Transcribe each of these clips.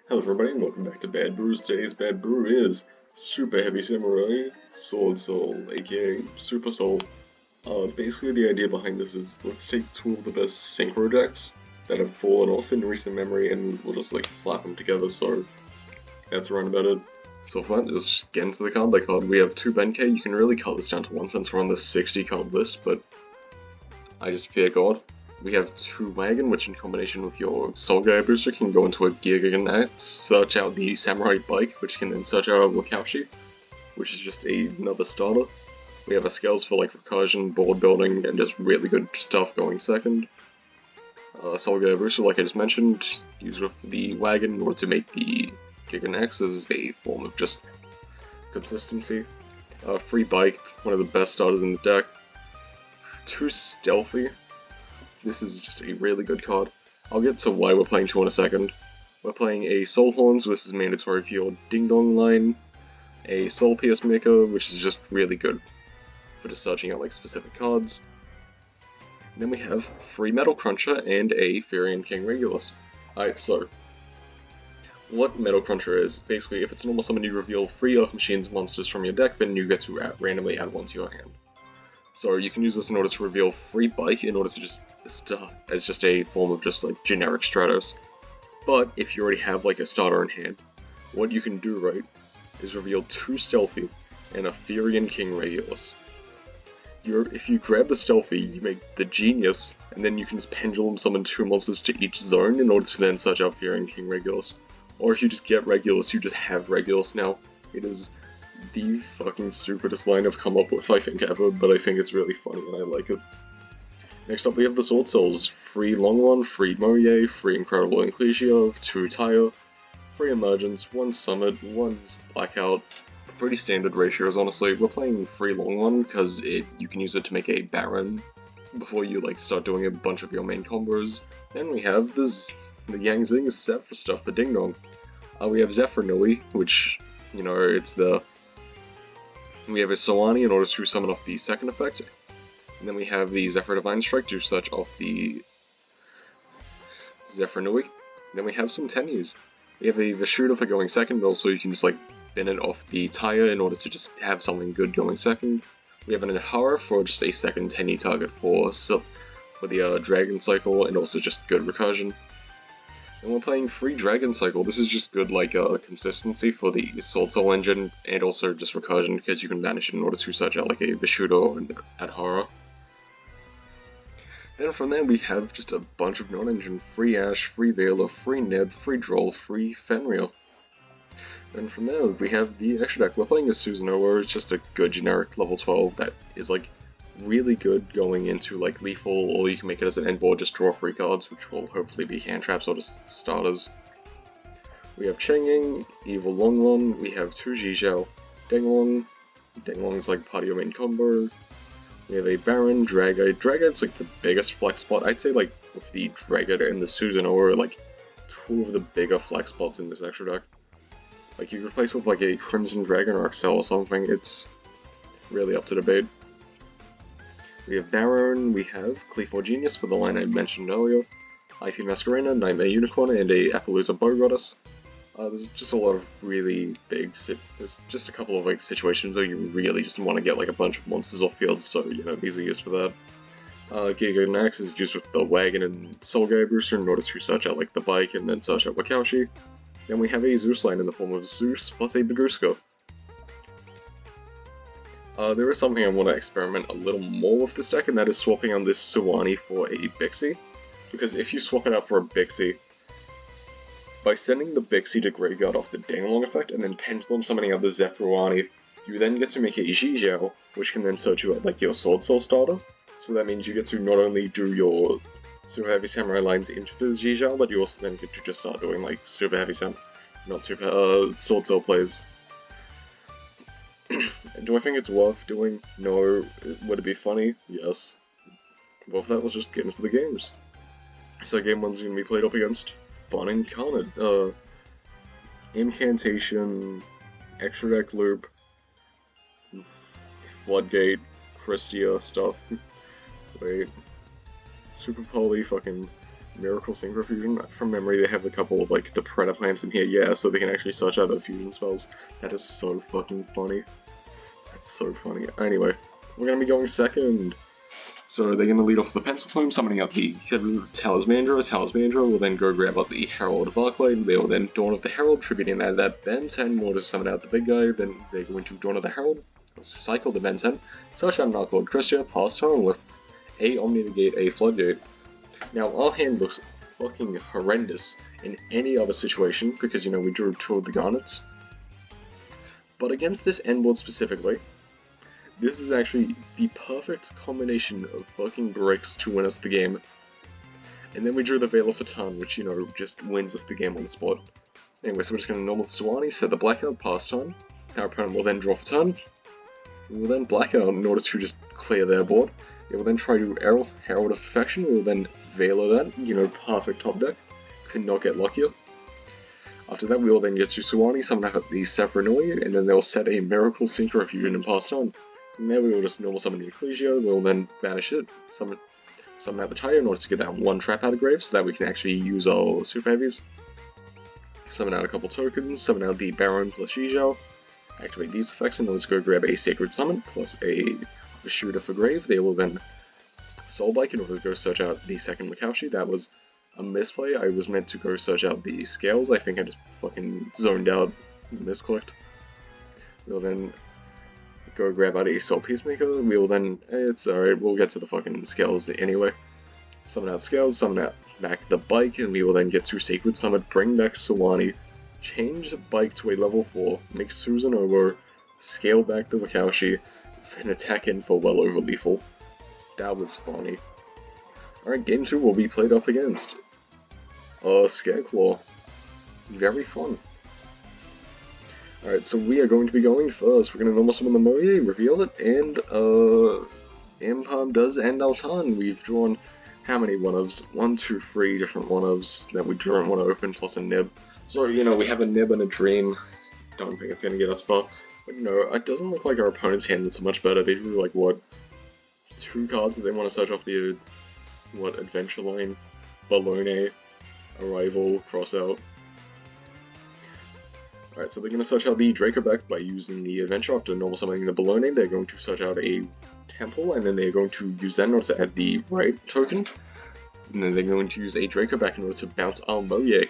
Hello everybody and welcome back to Bad Brews. Today's Bad Brew is Super Heavy Samurai SwordSoul, aka Super Soul. Basically the idea behind this is let's take two of the best synchro decks that have fallen off in recent memory and we'll just like slap them together, so that's around about it. So for that, let's just get into the card by card. We have 2 Benkei. You can really cut this down to 1 since we're on the 60 card list, but I just fear God. We have 2 Wagon, which in combination with your Soul Guy booster can go into a Giga search out the Samurai Bike, which can then search out a Wakaushi, which is just another starter. We have our scales for like recursion, board building, and just really good stuff going second. Soul Guy booster, like I just mentioned, used with the Wagon in order to make the Giga as a form of just consistency. Free Bike, one of the best starters in the deck. 2 Stealthy. This is just a really good card. I'll get to why we're playing 2 in a second. We're playing a Soul Horns, which is mandatory for your Ding Dong line. A Soul Pierce Maker, which is just really good for just searching out like specific cards. And then we have Free Metal Cruncher and a Furion King Regulus. Alright, so what Metal Cruncher is, basically if it's a normal summon you reveal 3 Earth Machines monsters from your deck, then you get to randomly add 1 to your hand. So you can use this in order to reveal Free Bike in order to just as just a form of just like generic Stratos. But if you already have like a starter in hand, what you can do right is reveal 2 Stealthy and a Furion King Regulus. If you grab the Stealthy, you make the Genius, and then you can just pendulum summon 2 monsters to each zone in order to then search out Furion King Regulus. Or if you just get Regulus, you just have Regulus now. It is the fucking stupidest line I've come up with, I think, ever, but I think it's really funny and I like it. Next up we have the Sword Souls. Free Long Run, free Moye, free Incredible Ecclesia, 2 Tire, free Emergence, 1 Summit, 1 Blackout. Pretty standard ratios, honestly. We're playing free Long Run because you can use it to make a Baron before you like start doing a bunch of your main combos. Then we have the Yang Zing set for stuff for Ding Dong. We have Zephyr Nui, which, you know, we have a Sawani in order to summon off the second effect, and then we have the Zephyr Divine Strike to search off the Zephyr Nui. Then we have some Tennies. We have a Vishuda for going second, but also you can just like bin it off the Tire in order to just have something good going second. We have an Ihara for just a second Tenny target for the Dragon Cycle, and also just good recursion. And we're playing free Dragon Cycle. This is just good like consistency for the Sword Soul engine, and also just recursion because you can banish it in order to search out like a Vishuda or an Adhara. Then from there we have just a bunch of non-engine: free Ash, free Veiler, free Neb, free Droll, free Fenrir. Then from there we have the extra deck. We're playing a Susanoo, it's just a good generic level 12 that is like really good going into like lethal, or you can make it as an end board, just draw free cards, which will hopefully be hand traps or just starters. We have Chengying, Evil Longlong, we have 2 yugioh, Denglong. Denglong's like part of your main combo. We have a Baron, Dragite. Dragite's like the biggest flex spot. I'd say like with the Dragite and the Susanoo are like 2 of the bigger flex spots in this extra deck. Like you replace with like a Crimson Dragon or Excel or something, it's really up to debate. We have Baron, we have Clefort Genius for the line I mentioned earlier, Ivy Masquerena, Nightmare Unicorn, and a Appaloosa Bow Goddess. There's just a lot of really big, there's just a couple of like situations where you really just want to get like a bunch of monsters off field, so you know, these are used for that. Giga Nax is used with the Wagon and Soul Guy booster in order to search out like the Bike and then search out Wakaushi. Then we have a Zeus line in the form of Zeus plus a Bagooska. There is something I want to experiment a little more with this deck, and that is swapping on this Sawani for a Bixie. Because if you swap it out for a Bixie, by sending the Bixie to graveyard off the Danglong effect and then pendulum summoning out the Zephyruani, you then get to make a yugioh, which can then search you out like your Sword Soul starter. So that means you get to not only do your Super Heavy Samurai lines into the yugioh, but you also then get to just start doing like Super Heavy Sword Soul plays. Do I think it's worth doing? No. Would it be funny? Yes. Well, with that, let's just get into the games. So game 1's going to be played up against Fun Incarnate. Incantation, Extra Deck Loop, Floodgate, Christia stuff. Wait. Super Poly, fucking Miracle Synchro Fusion. From memory, they have a couple of like the Predator plants in here, yeah, so they can actually search out the fusion spells. That is so fucking funny. That's so funny. Anyway, we're gonna be going second. So they're gonna lead off the Pencil Plume, summoning up the Talismandra. Talismandra will then go grab up the Herald of Arclight. They will then Dawn of the Herald, tributing that Ben 10 more to summon out the big guy. Then they're going to Dawn of the Herald, cycle the Ben 10, search out an Arclord Christia, pass turn with a Omni Negate, a Floodgate. Now our hand looks fucking horrendous in any other situation because, you know, we drew two of the Garnets. But against this end board specifically, this is actually the perfect combination of fucking bricks to win us the game. And then we drew the Veil of Fatan, which, you know, just wins us the game on the spot. Anyway, so we're just going to normal Suwani, set the blackout, pass turn. Our opponent will then draw for turn. We will then blackout in order to just clear their board. They will then try to Herald of Perfection. We will then Veil that, you know, perfect top deck. Could not get luckier. After that, we will then get to Suwani, summon out the Saffronoi, and then they'll set a Miracle Synchro Fusion and pass turn. From there, we will just normal summon the Ecclesia. We'll then banish it, summon out the Tiger in order to get that one trap out of grave, so that we can actually use our Super Heavies. Summon out a couple tokens, summon out the Baron plus yugioh. Activate these effects, and let's go grab a Sacred Summon plus a Shooter for grave. They will then Soul Bike in order to go search out the second Makaushi. That was a misplay. I was meant to go search out the Scales. I think I just fucking zoned out and misclicked. We'll then go grab out a Soul Peacemaker. We will then, it's alright, we'll get to the fucking Scales anyway. Summon out Scales, summon out back the Bike, and we will then get to Sacred Summit, bring back Suwani, change the Bike to a level 4, make Susan over, scale back the Wakaushi, and attack in for well over lethal. That was funny. Alright, game 2 will be played up against Scareclaw. Very fun. Alright, so we are going to be going first. We're going to normal summon the Moye, reveal it, and Ampalm does end our turn. We've drawn how many 1-ofs? 1, 2, 3 different 1-ofs that we don't want to open, plus a nib. So, you know, we have a nib and a dream. Don't think it's going to get us far. But, you know, it doesn't look like our opponent's hand is much better. They drew, like, what, 2 cards that they want to search off the, what, Adventure Line, Balone, Arrival, Crossout. Alright, so they're going to search out the Dracoback by using the Adventure after normal summoning the Balone. They're going to search out a Temple, and then they're going to use that in order to add the right token. And then they're going to use a Dracoback in order to bounce our Moye.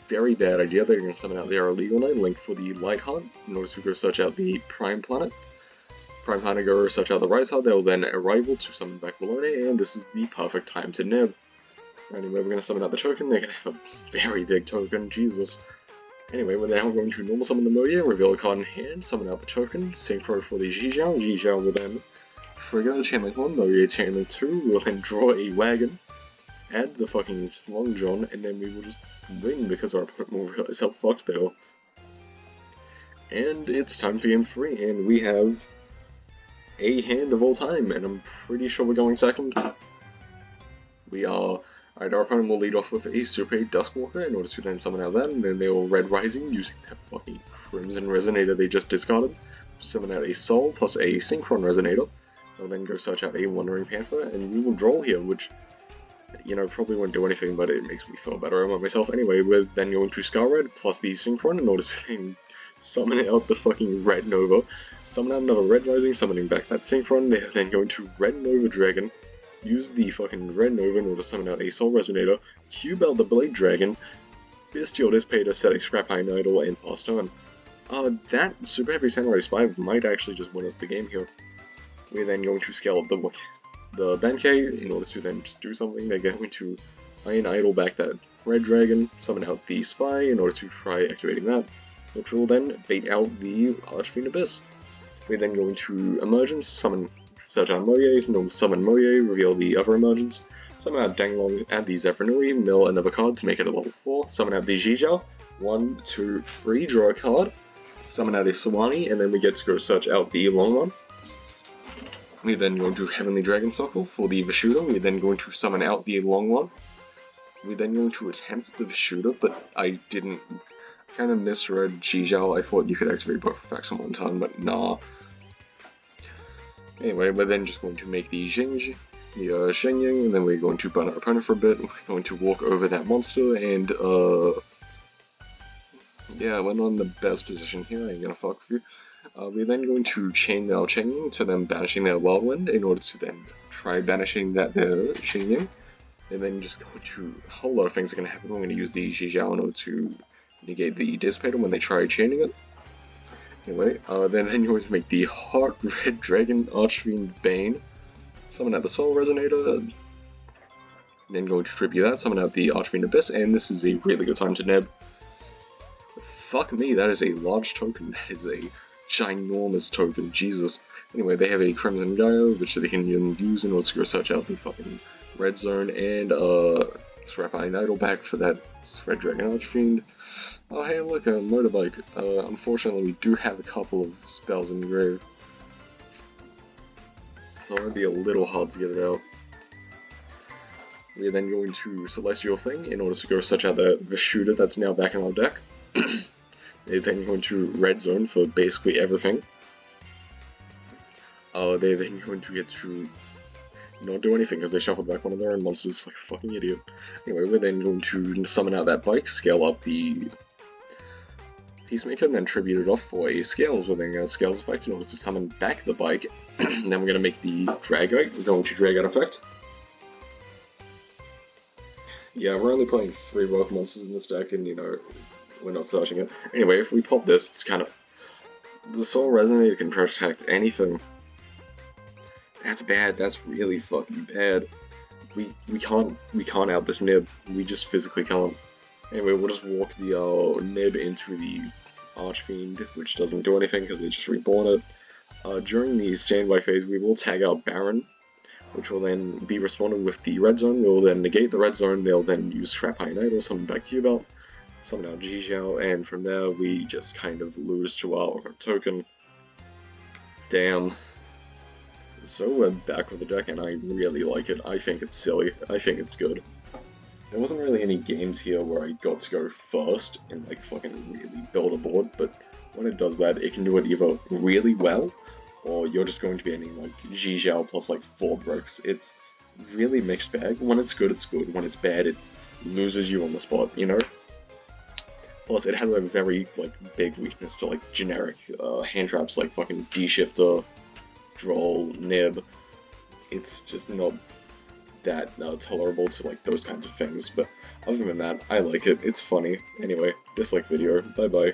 Very bad idea. They're going to summon out their Illegal Knight, Link for the Light Heart, in order to go search out the Prime Planet. Prime Planet go search out the Rise Heart. They'll then Arrival to summon back Balone, and this is the perfect time to nib. Anyway, we're going to summon out the token. They're going to have a very big token, Jesus. Anyway, we're now going to normal summon the Moye, reveal a card in hand, summon out the token, synchro for the yugioh. Yugioh will then trigger the Chain Link 1, Moye Chain Link 2, we'll then draw a wagon, add the fucking Long John, and then we will just win because our opponent will realize how fucked they are. And it's time for game 3, and we have a hand of all time, and I'm pretty sure we're going second. We are... Alright, our opponent will lead off with a Super Duskwalker in order to then summon out that, and then they will Red Rising using that fucking Crimson Resonator they just discarded. Summon out a Soul plus a Synchron Resonator. They'll then go search out a Wandering Panther, and we will draw here, which, you know, probably won't do anything, but it makes me feel better about myself. Anyway, we're then going to Scar Red plus the Synchron in order to then summon out the fucking Red Nova. Summon out another Red Rising, summoning back that Synchron. They're then going to Red Nova Dragon. Use the fucking Red Nova in order to summon out a Soul Resonator, cube out the Blade Dragon, Bestial Dissipator, set a Scrap Iron Idol, and pass turn. That Super Heavy Samurai Spy might actually just win us the game here. We're then going to scale up the Benkei in order to then just do something. They're going to Iron Idol back that Red Dragon, summon out the Spy in order to try activating that, which will then bait out the Archfiend Abyss. We're then going to Emergence, search out Moye, normal summon Moye, reveal the other Emergence, summon out Danglong, add the Zephyrinui, mill another card to make it a level 4, summon out the yugioh, 1, 2, 3, draw a card, summon out a Suwani, and then we get to go search out the long one. We're then going to Heavenly Dragon Circle for the Vishuda. We're then going to summon out the long one. We're then going to attempt the Vishuda, but I didn't, kind of misread yugioh. I thought you could activate both effects on one turn, but nah. Anyway, we're then just going to make the Jing the Shenyang, and then we're going to burn our opponent for a bit. We're going to walk over that monster, and yeah, we're not in the best position here, I ain't gonna fuck with you. We're then going to chain our Shenyang to them banishing their Whirlwind in order to then try banishing their Shenyang. And then just going to, a whole lot of things are going to happen. We're going to use the yugioh in order to negate the Dissipator when they try chaining it. Anyway, then you're going to make the Hot Red Dragon Archfiend Bane. Summon out the Soul Resonator. Then going to tribute that, summon out the Archfiend Abyss, and this is a really good time to neb. Fuck me, that is a large token. That is a ginormous token, Jesus. Anyway, they have a Crimson Gyre, which they can use in order to go search out the fucking red zone, and Scrap Iron Idol back for that Red Dragon Archfiend. Oh hey, look, a motorbike. Unfortunately, we do have a couple of spells in the grave, so it might be a little hard to get it out. We're then going to Celestial Thing in order to go search out the shooter that's now back in our deck. They're then going to Red Zone for basically everything. They're then going to get to not do anything because they shuffled back one of their own monsters like a fucking idiot. Anyway, we're then going to summon out that bike, scale up the Peacemaker, and then tribute it off for a Scales within a Scales effect in order to summon back the bike. Then we're going to make the Dragite, we're going to drag out effect. Yeah, we're only playing 3 work monsters in this deck, and you know, we're not searching it. Anyway, if we pop this, it's kind of... The Soul Resonator can protect anything. That's bad, that's really fucking bad. We can't out this nib. We just physically can't. Anyway, we'll just walk the nib into the Archfiend, which doesn't do anything because they just reborn it. During the standby phase, we will tag out Baron, which will then be responded with the red zone. We'll then negate the red zone. They'll then use Scrap Iron Idol, summon back Cubelt, summon out yugioh, and from there we just kind of lose to our token. Damn. So we're back with the deck, and I really like it. I think it's silly. I think it's good. There wasn't really any games here where I got to go first and like fucking really build a board, but when it does that, it can do it either really well, or you're just going to be ending like yugioh plus like 4 bricks. It's really mixed bag. When it's good, it's good. When it's bad, it loses you on the spot, you know? Plus, it has a very like big weakness to like generic hand traps like fucking D-Shifter, Droll, Nib. It's just not that tolerable to like those kinds of things, but other than that, I like it. It's funny. Anyway, dislike video. Bye bye.